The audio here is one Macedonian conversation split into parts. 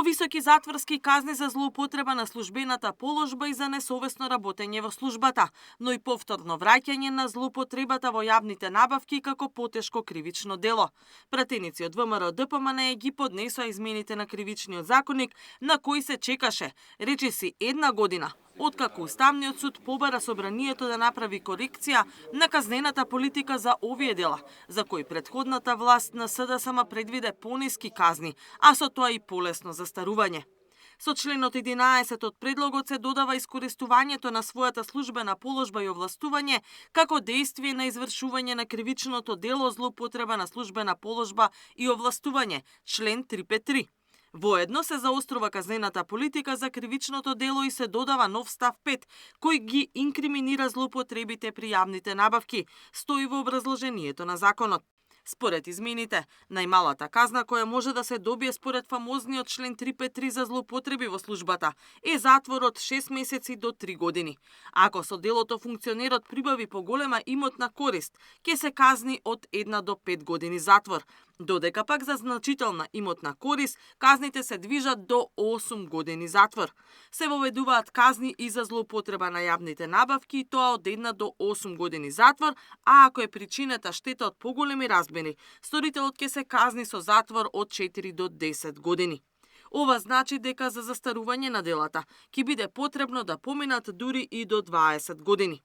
Повисоки затворски казни за злоупотреба на службената положба и за несовесно работење во службата, но и повторно враќање на злоупотребата во јавните набавки како потешко кривично дело. Пратеници од ВМРО ДПМН ги поднесоа измените на кривичниот законник на кои се чекаше, речиси 1 година, откако Уставниот суд побара собранието да направи корекција на казнената политика за овие дела, за кои претходната власт на СДСМ предвиде пониски казни, а со тоа и полесно застарување. Со членот 11 од предлогот се додава искористувањето на својата службена положба и овластување како дејствие на извршување на кривичното дело злоупотреба на службена положба и овластување, член 353. Воедно се заострува казнената политика за кривичното дело и се додава нов став 5, кој ги инкриминира злоупотребите при јавните набавки, стои во образложението на законот. Според измените, најмалата казна која може да се добие според фамозниот член 353 за злоупотреби во службата е затвор од 6 месеци до 3 години. Ако со делото функционерот прибави поголема имотна корист, ќе се казни од 1 до 5 години затвор. Додека пак за значителна имотна корист, казните се движат до 8 години затвор. Се воведуваат казни и за злоупотреба на јавните набавки и тоа од 1 до 8 години затвор, а ако е причинета штета од поголеми размери, сторителот ќе се казни со затвор од 4 до 10 години. Ова значи дека за застарување на делата ќе биде потребно да поминат дури и до 20 години.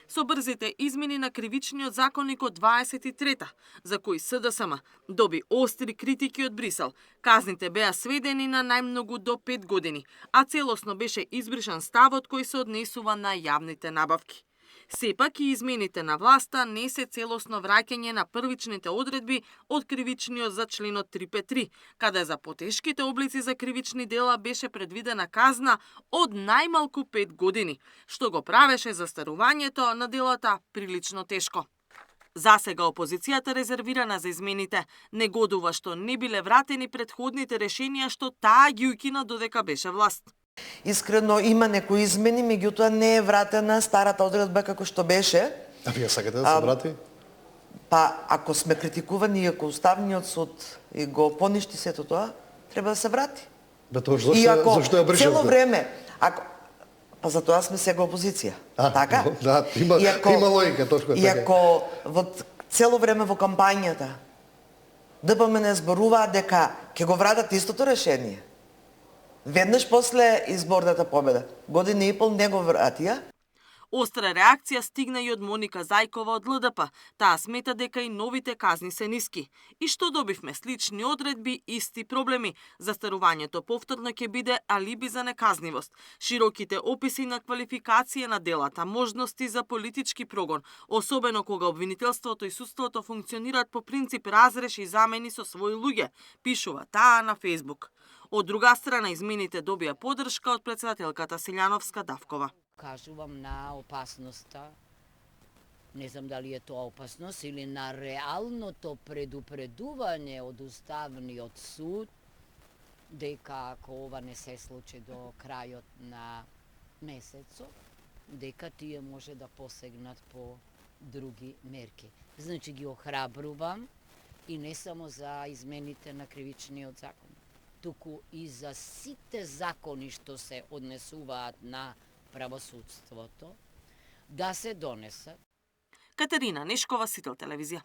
Со брзите измени на кривичниот законник од 23-та, за кои СДСМ доби остри критики од Брисел, казните беа сведени на најмногу до 5 години, а целосно беше избришан ставот кој се однесува на јавните набавки. Сепак и измените на власта не се целосно враќање на првичните одредби од кривичниот за членот 353, каде за потешките облици за кривични дела беше предвидена казна од најмалку 5 години, што го правеше застарувањето на делата прилично тешко. Засега опозицијата резервирана за измените негодува што не биле вратени претходните решенија што таа ги укина додека беше власт. Искрено има некои измени, меѓутоа не е вратена старата одредба како што беше. А вие сакате да се врати? Па, ако сме критикувани и ако Уставниот суд и го поништи сето тоа, треба да се врати. Зашто ја бришавте? Цело време, па за тоа сме сега опозиција. Така? Да, има логика, точно така. И ако цело време во кампањата ДПМН зборуваа дека ќе го вратат истото решение, веднаш после изборната победа, година и пол не го вратија. Остра реакција стигна и од Моника Зајкова од ЛДП. Таа смета дека и новите казни се ниски. И што добивме? Слични одредби, исти проблеми. Застарувањето повторно ќе биде алиби за неказнивост. Широките описи на квалификација на делата, можности за политички прогон, особено кога обвинителството и судството функционираат по принцип разреш и замени со своји луѓе, пишува таа на Facebook. Од друга страна, измените добија поддршка од председателката Силјановска Давкова. Кажувам на опасноста, не знам дали е тоа опасност или на реалното предупредување од Уставниот суд, дека ако ова не се случи до крајот на месецот, дека тие може да посегнат по други мерки. Значи ги охрабрувам и не само за измените на кривичниот закон, туку и за сите закони што се однесуваат на правосудството, да се донесат. Катерина Нешкова, Сител телевизија.